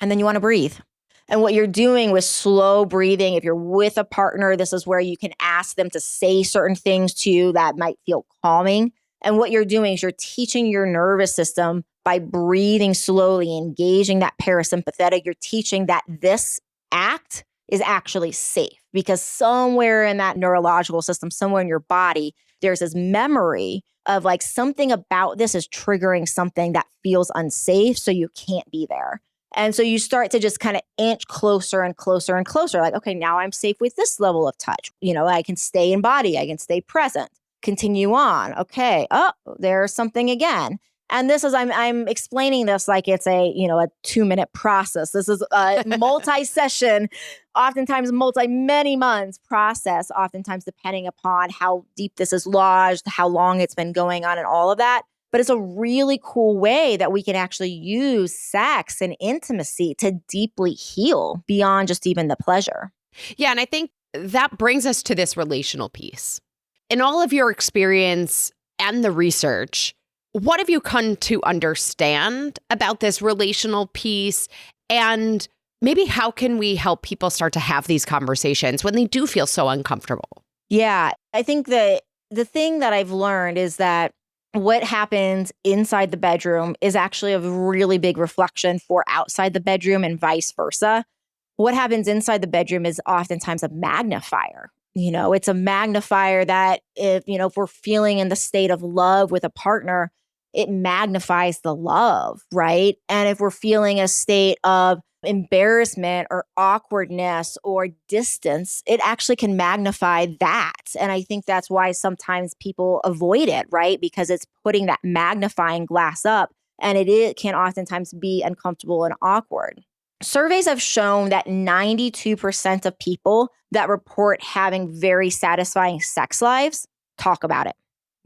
And then you want to breathe. And what you're doing with slow breathing, if you're with a partner, this is where you can ask them to say certain things to you that might feel calming. And what you're doing is you're teaching your nervous system by breathing slowly, engaging that parasympathetic. You're teaching that this act is actually safe, because somewhere in that neurological system, somewhere in your body, there's this memory of like something about this is triggering something that feels unsafe. So you can't be there. And so you start to just kind of inch closer and closer and closer. Like, okay, now I'm safe with this level of touch. I can stay in body. I can stay present. Continue on. Okay. Oh, there's something again. And this is, I'm explaining this like it's a 2-minute process. This is a multi-session, oftentimes many months process, oftentimes depending upon how deep this is lodged, how long it's been going on and all of that. But it's a really cool way that we can actually use sex and intimacy to deeply heal beyond just even the pleasure. Yeah. And I think that brings us to this relational piece. In all of your experience and the research, what have you come to understand about this relational piece? And maybe how can we help people start to have these conversations when they do feel so uncomfortable? Yeah, I think that the thing that I've learned is that what happens inside the bedroom is actually a really big reflection for outside the bedroom and vice versa. What happens inside the bedroom is oftentimes a magnifier. It's a magnifier that if we're feeling in the state of love with a partner, it magnifies the love, right? And if we're feeling a state of embarrassment or awkwardness or distance, it actually can magnify that. And I think that's why sometimes people avoid it, right? Because it's putting that magnifying glass up, and it can oftentimes be uncomfortable and awkward. Surveys have shown that 92% of people that report having very satisfying sex lives talk about it.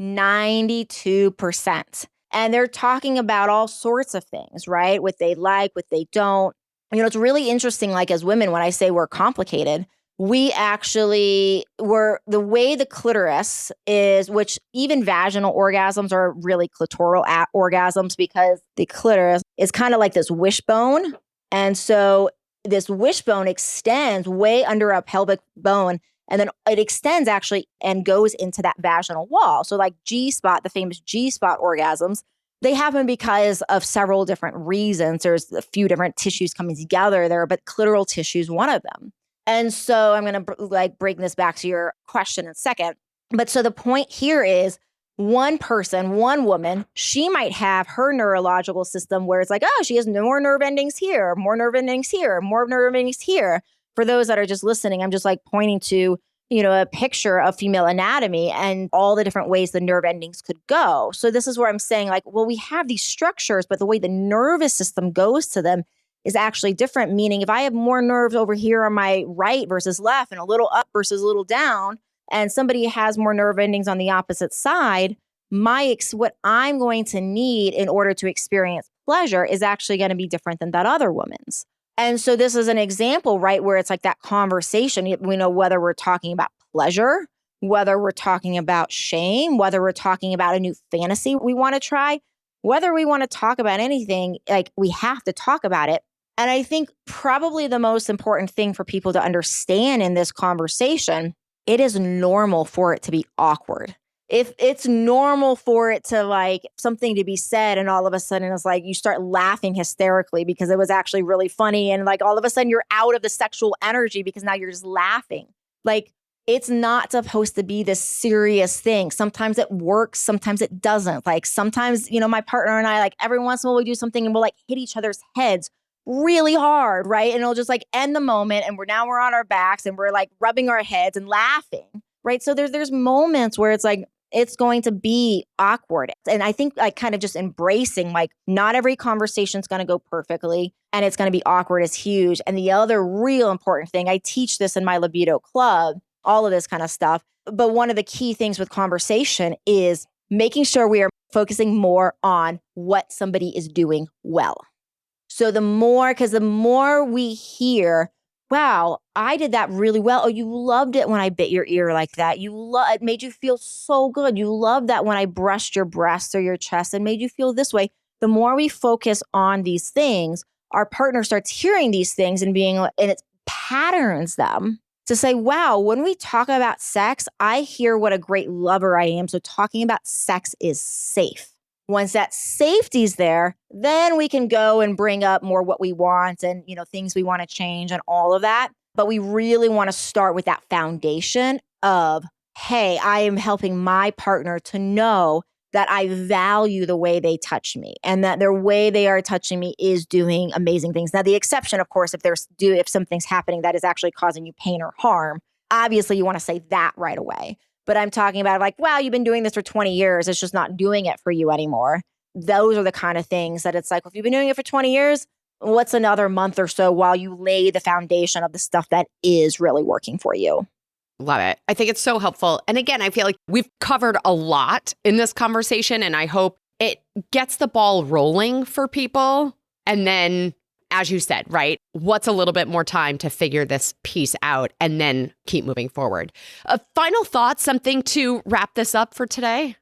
92%. And they're talking about all sorts of things, right? What they like, what they don't. It's really interesting, like as women, when I say we're complicated, we actually the way the clitoris is, which even vaginal orgasms are really clitoral orgasms, because the clitoris is kind of like this wishbone. And so this wishbone extends way under a pelvic bone, and then it extends actually and goes into that vaginal wall. So like G-spot, the famous G-spot orgasms, they happen because of several different reasons. There's a few different tissues coming together there, but clitoral tissue is one of them. And so I'm going to bring this back to your question in a second. But so the point here is one person, one woman, she might have her neurological system where it's like, oh, she has more nerve endings here, more nerve endings here, more nerve endings here. For those that are just listening, I'm just like pointing to, a picture of female anatomy and all the different ways the nerve endings could go. So this is where I'm saying like, well, we have these structures, but the way the nervous system goes to them is actually different. Meaning if I have more nerves over here on my right versus left and a little up versus a little down, and somebody has more nerve endings on the opposite side, what I'm going to need in order to experience pleasure is actually going to be different than that other woman's. And so this is an example, right, where it's like that conversation, whether we're talking about pleasure, whether we're talking about shame, whether we're talking about a new fantasy we want to try, whether we want to talk about anything, like we have to talk about it. And I think probably the most important thing for people to understand in this conversation, it is normal for it to be awkward. If it's normal for it to like something to be said and all of a sudden it's like you start laughing hysterically because it was actually really funny, and like all of a sudden you're out of the sexual energy because now you're just laughing. Like it's not supposed to be this serious thing. Sometimes it works, sometimes it doesn't. Like sometimes, my partner and I, like every once in a while we do something and we'll like hit each other's heads really hard, right? And it'll just like end the moment, and we're on our backs and we're like rubbing our heads and laughing, right? So there's moments where it's like it's going to be awkward. And I think like kind of just embracing like not every conversation is going to go perfectly and it's going to be awkward is huge. And the other real important thing, I teach this in my Libido club, all of this kind of stuff. But one of the key things with conversation is making sure we are focusing more on what somebody is doing well. So because the more we hear, wow, I did that really well. Oh, you loved it when I bit your ear like that. It made you feel so good. You loved that when I brushed your breast or your chest and made you feel this way. The more we focus on these things, our partner starts hearing these things and it patterns them to say, wow, when we talk about sex, I hear what a great lover I am. So talking about sex is safe. Once that safety's there, then we can go and bring up more what we want and, things we want to change and all of that. But we really want to start with that foundation of, hey, I am helping my partner to know that I value the way they touch me and that their way they are touching me is doing amazing things. Now, the exception, of course, if something's happening that is actually causing you pain or harm, obviously you want to say that right away. But I'm talking about like, wow, you've been doing this for 20 years. It's just not doing it for you anymore. Those are the kind of things that it's like, well, if you've been doing it for 20 years, what's another month or so while you lay the foundation of the stuff that is really working for you? Love it. I think it's so helpful. And again, I feel like we've covered a lot in this conversation, and I hope it gets the ball rolling for people. And then, as you said, right, what's a little bit more time to figure this piece out and then keep moving forward. Final thoughts, something to wrap this up for today?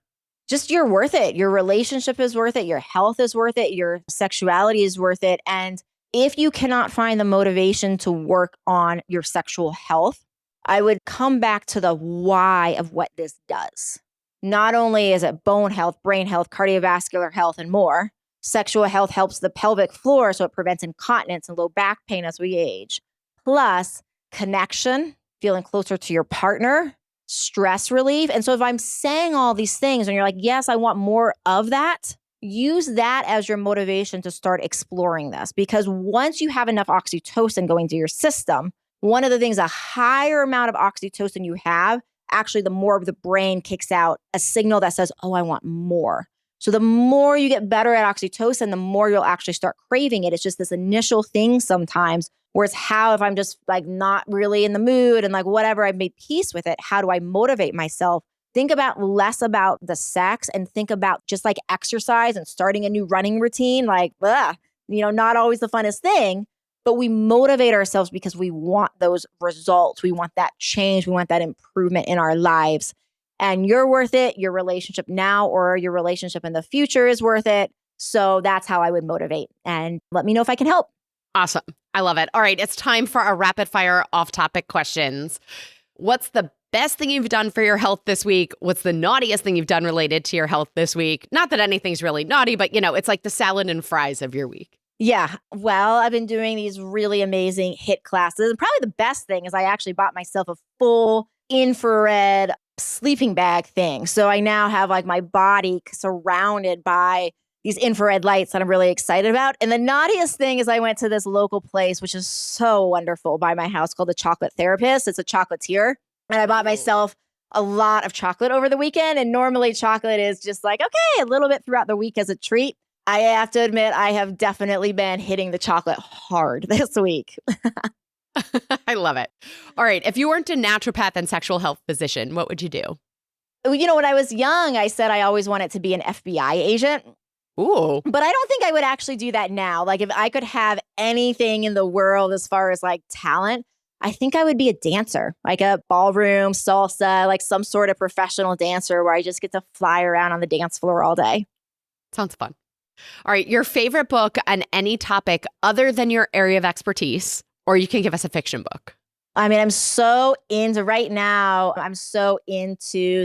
Just you're worth it. Your relationship is worth it. Your health is worth it. Your sexuality is worth it. And if you cannot find the motivation to work on your sexual health, I would come back to the why of what this does. Not only is it bone health, brain health, cardiovascular health, and more, sexual health helps the pelvic floor, so it prevents incontinence and low back pain as we age. Plus, connection, feeling closer to your partner, stress relief. And so if I'm saying all these things and you're like, yes, I want more of that, use that as your motivation to start exploring this. Because once you have enough oxytocin going through your system, one of the things, a higher amount of oxytocin you have, actually the more of the brain kicks out a signal that says, oh, I want more. So the more you get better at oxytocin, the more you'll actually start craving it. It's just this initial thing sometimes where it's how, if I'm just like not really in the mood and like whatever, I've made peace with it, how do I motivate myself? Think about less about the sex and think about just like exercise and starting a new running routine. Like, not always the funnest thing, but we motivate ourselves because we want those results. We want that change. We want that improvement in our lives. And you're worth it. Your relationship now or your relationship in the future is worth it. So that's how I would motivate. And let me know if I can help. Awesome. I love it. All right. It's time for our rapid fire off-topic questions. What's the best thing you've done for your health this week? What's the naughtiest thing you've done related to your health this week? Not that anything's really naughty, but it's like the salad and fries of your week. Yeah. Well, I've been doing these really amazing HIIT classes. And probably the best thing is I actually bought myself a full infrared sleeping bag thing. So I now have like my body surrounded by these infrared lights that I'm really excited about. And the naughtiest thing is I went to this local place, which is so wonderful by my house called the Chocolate Therapist. It's a chocolatier. And I bought myself a lot of chocolate over the weekend. And normally chocolate is just like, okay, a little bit throughout the week as a treat. I have to admit, I have definitely been hitting the chocolate hard this week. I love it. All right. If you weren't a naturopath and sexual health physician, what would you do? When I was young, I said I always wanted to be an FBI agent. Ooh. But I don't think I would actually do that now. Like if I could have anything in the world as far as like talent, I think I would be a dancer, like a ballroom, salsa, like some sort of professional dancer where I just get to fly around on the dance floor all day. Sounds fun. All right. Your favorite book on any topic other than your area of expertise, or you can give us a fiction book. I mean, I'm so into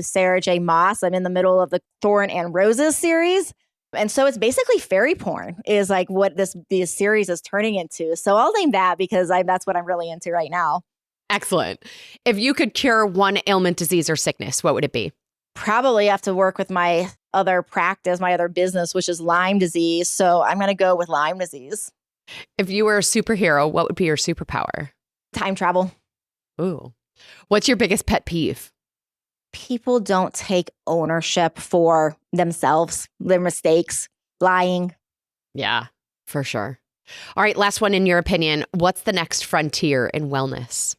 Sarah J. Maas. I'm in the middle of the Thorn and Roses series. And so it's basically fairy porn is like what this series is turning into. So I'll name that because that's what I'm really into right now. Excellent. If you could cure one ailment, disease, or sickness, what would it be? Probably have to work with my other practice, my other business, which is Lyme disease. So I'm going to go with Lyme disease. If you were a superhero, what would be your superpower? Time travel. Ooh. What's your biggest pet peeve? People don't take ownership for themselves, their mistakes, lying. Yeah, for sure. All right, last one. In your opinion, what's the next frontier in wellness?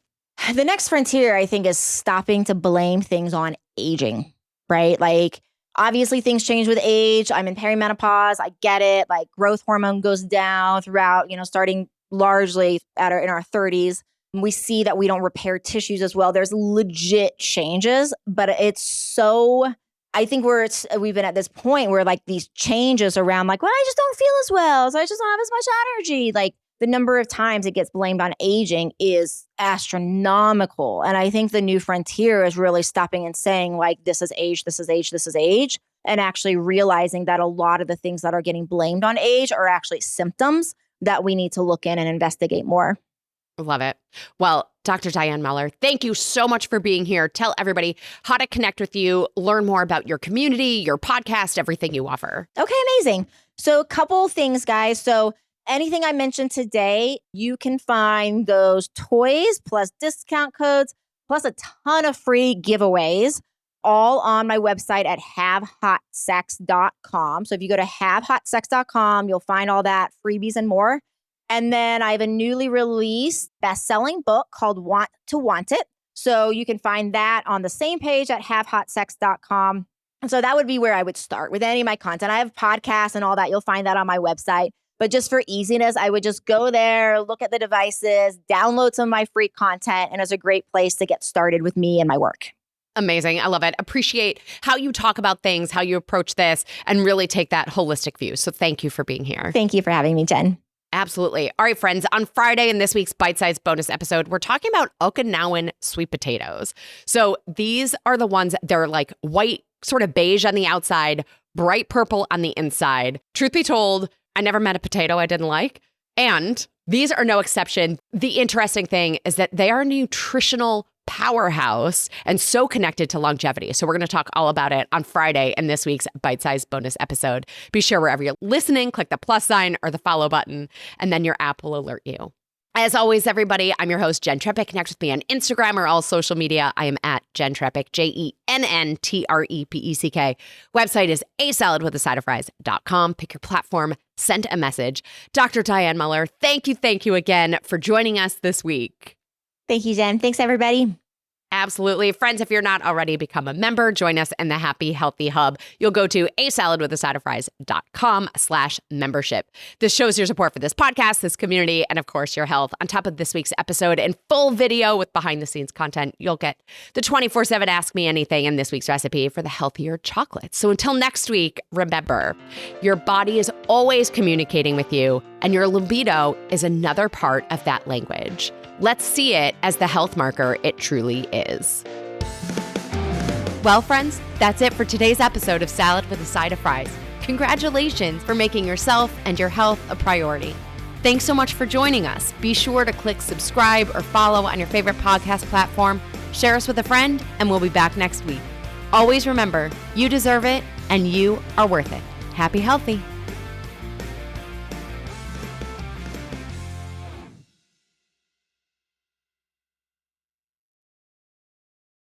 The next frontier, I think, is stopping to blame things on aging, right? Like Obviously, things change with age. I'm in perimenopause. I get it. Like growth hormone goes down throughout, starting largely in our 30s. We see that we don't repair tissues as well. There's legit changes, but I think we've been at this point where like these changes around like, well, I just don't feel as well. So I just don't have as much energy. Like the number of times it gets blamed on aging is astronomical. And I think the new frontier is really stopping and saying like, this is age, this is age, this is age. And actually realizing that a lot of the things that are getting blamed on age are actually symptoms that we need to look in and investigate more. Love it. Well, Dr. Diane Mueller, thank you so much for being here. Tell everybody how to connect with you, learn more about your community, your podcast, everything you offer. Okay, amazing. So a couple things, guys. So anything I mentioned today, you can find those toys plus discount codes plus a ton of free giveaways all on my website at havehotsex.com. So if you go to havehotsex.com, you'll find all that, freebies and more. And then I have a newly released best-selling book called Want to Want It. So you can find that on the same page at havehotsex.com. And so that would be where I would start with any of my content. I have podcasts and all that. You'll find that on my website. But just for easiness, I would just go there, look at the devices, download some of my free content, and it's a great place to get started with me and my work. Amazing. I love it. Appreciate how you talk about things, how you approach this, and really take that holistic view. So thank you for being here. Thank you for having me, Jen. Absolutely. All right, friends. On Friday in this week's bite-sized bonus episode, we're talking about Okinawan sweet potatoes. So these are the ones, they're like white, sort of beige on the outside, bright purple on the inside. Truth be told, I never met a potato I didn't like. And these are no exception. The interesting thing is that they are a nutritional powerhouse and so connected to longevity. So we're going to talk all about it on Friday in this week's bite-sized bonus episode. Be sure wherever you're listening, click the plus sign or the follow button, and then your app will alert you. As always, everybody, I'm your host, Jenn Trepeck. Connect with me on Instagram or all social media. I am at Jenn Trepeck, JENNTREPECK. Website is asaladwithasideofries.com. Pick your platform, send a message. Dr. Diane Mueller, thank you again for joining us this week. Thank you, Jen. Thanks, everybody. Absolutely. Friends, if you're not already, become a member. Join us in the Happy Healthy Hub. You'll go to asaladwithasideofries.com/membership. This shows your support for this podcast, this community, and of course, your health. On top of this week's episode and full video with behind-the-scenes content, you'll get the 24/7 Ask Me Anything and this week's recipe for the healthier chocolate. So until next week, remember, your body is always communicating with you, and your libido is another part of that language. Let's see it as the health marker it truly is. Well, friends, that's it for today's episode of Salad with a Side of Fries. Congratulations for making yourself and your health a priority. Thanks so much for joining us. Be sure to click subscribe or follow on your favorite podcast platform. Share us with a friend, and we'll be back next week. Always remember, you deserve it, and you are worth it. Happy healthy.